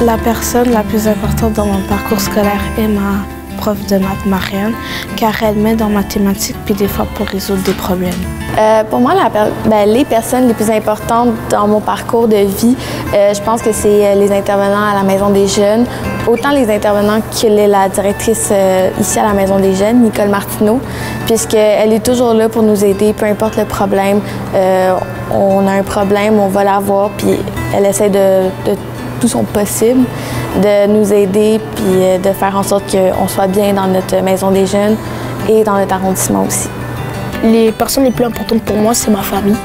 La personne la plus importante dans mon parcours scolaire est ma prof de maths, Marianne, car elle m'aide en mathématiques puis des fois pour résoudre des problèmes. Pour moi, les personnes les plus importantes dans mon parcours de vie, je pense que c'est les intervenants à la Maison des Jeunes, autant les intervenants que la directrice ici à la Maison des Jeunes, Nicole Martineau, puisqu'elle est toujours là pour nous aider, peu importe le problème. On a un problème, on va la voir, puis elle essaie de tout son possible de nous aider puis de faire en sorte qu'on soit bien dans notre Maison des Jeunes et dans notre arrondissement aussi. Les personnes les plus importantes pour moi, c'est ma famille,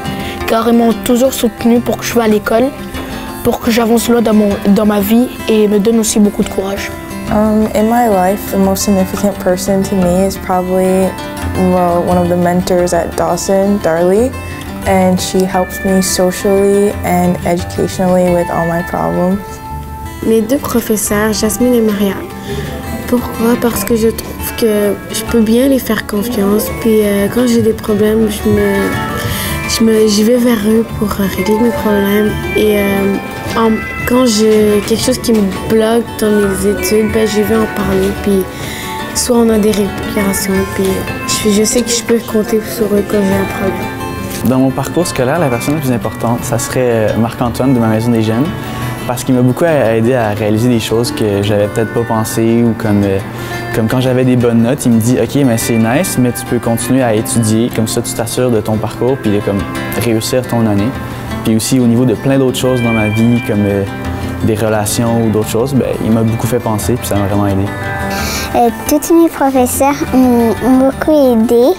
car ils m'ont toujours soutenu pour que je vais à l'école, pour que j'avance loin dans ma vie et me donnent aussi beaucoup de courage. In my life, the most significant person to me is probably one of the mentors at Dawson, Darley, and she helps me socially and educationally with all my problems. Mes deux professeurs, Jasmine et Maria. Pourquoi? Parce que je trouve que je peux bien les faire confiance, puis quand j'ai des problèmes, je vais vers eux pour régler mes problèmes. Et quand j'ai quelque chose qui me bloque dans mes études, je vais en parler, puis soit on a des récupérations, puis je sais que je peux compter sur eux quand j'ai un problème. Dans mon parcours scolaire, la personne la plus importante, ça serait Marc-Antoine de ma Maison des Jeunes, parce qu'il m'a beaucoup aidé à réaliser des choses que j'avais peut-être pas pensé, ou comme quand j'avais des bonnes notes, il me dit « OK, mais c'est nice, mais tu peux continuer à étudier, comme ça tu t'assures de ton parcours puis de réussir ton année. » Puis aussi au niveau de plein d'autres choses dans ma vie, comme des relations ou d'autres choses, il m'a beaucoup fait penser puis ça m'a vraiment aidé. Tous mes professeurs m'ont beaucoup aidé.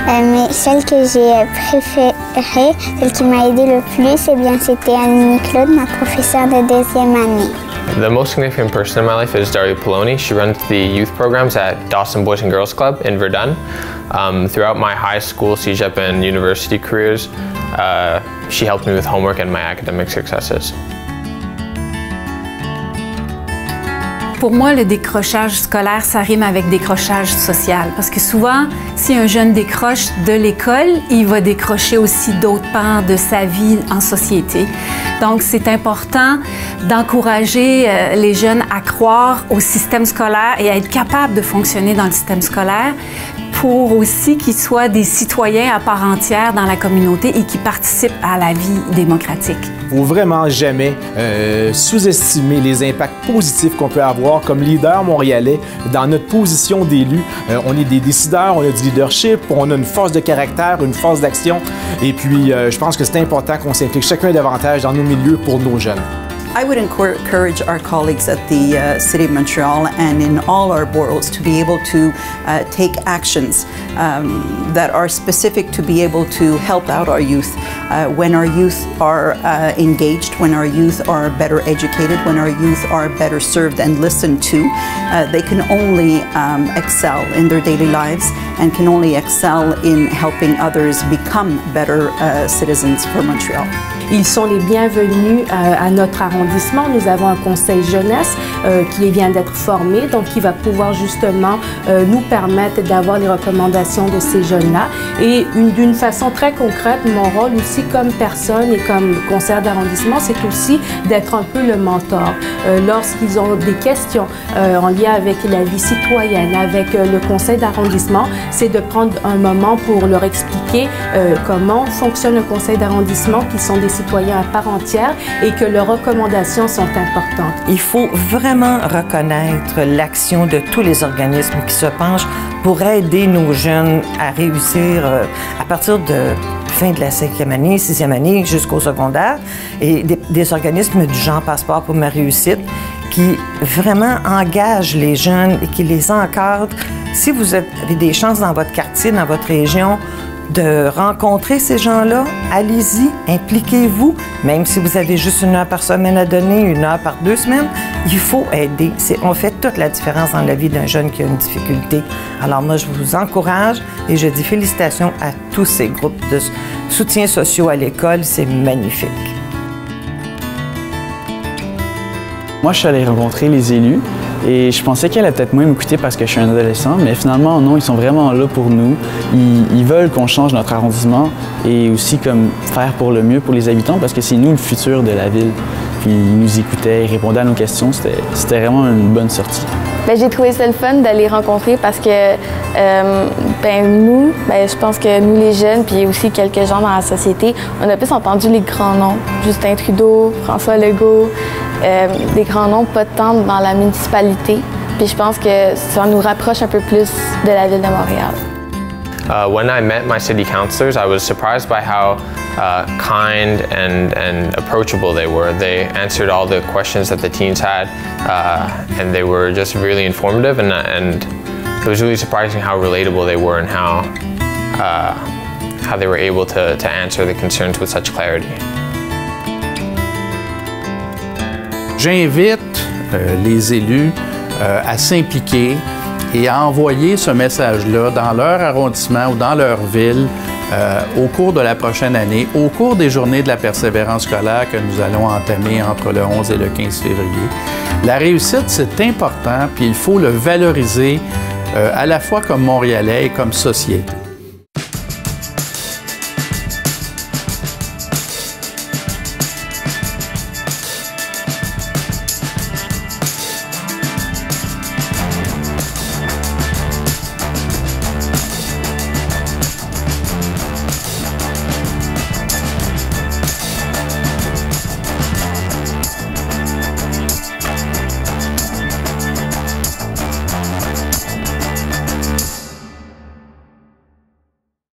Mais celle que j'ai préférée, celle qui m'a aidé le plus, c'était Annie Claude, ma professeure de deuxième année. The most significant person in my life is Daria Poloni. She runs the youth programs at Dawson Boys and Girls Club in Verdun. Throughout my high school, cégep, and university careers, she helped me with homework and my academic successes. Pour moi, le décrochage scolaire, ça rime avec décrochage social. Parce que souvent, si un jeune décroche de l'école, il va décrocher aussi d'autres pans de sa vie en société. Donc, c'est important d'encourager les jeunes à croire au système scolaire et à être capables de fonctionner dans le système scolaire pour aussi qu'ils soient des citoyens à part entière dans la communauté et qui participent à la vie démocratique. Il ne faut vraiment jamais sous-estimer les impacts positifs qu'on peut avoir comme leader montréalais dans notre position d'élu. On est des décideurs, on a du leadership, on a une force de caractère, une force d'action. Et puis, je pense que c'est important qu'on s'implique chacun davantage dans nos milieux pour nos jeunes. I would encourage our colleagues at the City of Montreal and in all our boroughs to be able to take actions that are specific to be able to help out our youth. When our youth are engaged, when our youth are better educated, when our youth are better served and listened to, they can only excel in their daily lives and can only excel in helping others become better citizens for Montreal. Ils sont les bienvenus à notre arrondissement. Nous avons un conseil jeunesse qui vient d'être formé, donc qui va pouvoir justement nous permettre d'avoir les recommandations de ces jeunes-là. Et d'une façon très concrète, mon rôle aussi comme personne et comme conseillère d'arrondissement, c'est aussi d'être un peu le mentor. Lorsqu'ils ont des questions en lien avec la vie citoyenne, avec le conseil d'arrondissement, c'est de prendre un moment pour leur expliquer comment fonctionne le conseil d'arrondissement, qui sont des citoyens à part entière et que leurs recommandations sont importantes. Il faut vraiment reconnaître l'action de tous les organismes qui se penchent pour aider nos jeunes à réussir à partir de fin de la 5e année, 6e année jusqu'au secondaire, et des organismes du genre Passeport pour ma réussite qui vraiment engagent les jeunes et qui les encadrent. Si vous avez des chances dans votre quartier, dans votre région, de rencontrer ces gens-là, allez-y, impliquez-vous. Même si vous avez juste 1 heure par semaine à donner, 1 heure par 2 semaines, il faut aider. On fait toute la différence dans la vie d'un jeune qui a une difficulté. Alors moi, je vous encourage et je dis félicitations à tous ces groupes de soutien sociaux à l'école. C'est magnifique. Moi, je suis allé rencontrer les élus et je pensais qu'elle allait peut-être moins m'écouter parce que je suis un adolescent, mais finalement, non, ils sont vraiment là pour nous. Ils veulent qu'on change notre arrondissement et aussi comme faire pour le mieux pour les habitants parce que c'est nous le futur de la ville. puis ils nous écoutaient, ils répondaient à nos questions. C'était vraiment une bonne sortie. Bien, j'ai trouvé ça le fun de les rencontrer parce que je pense que nous les jeunes, puis aussi quelques gens dans la société, on a plus entendu les grands noms. Justin Trudeau, François Legault, des grands noms pas tant dans la municipalité. Puis je pense que ça nous rapproche un peu plus de la ville de Montréal. When I met my city councilors, I was surprised by how kind and approachable they were. They answered all the questions that the teens had, and they were just really informative, and it was really surprising how relatable they were and how they were able to answer the concerns with such clarity. J'invite les élus à s'impliquer et à envoyer ce message-là dans leur arrondissement ou dans leur ville au cours de la prochaine année, au cours des journées de la persévérance scolaire que nous allons entamer entre le 11 et le 15 février. La réussite, c'est important, puis il faut le valoriser à la fois comme Montréalais et comme société.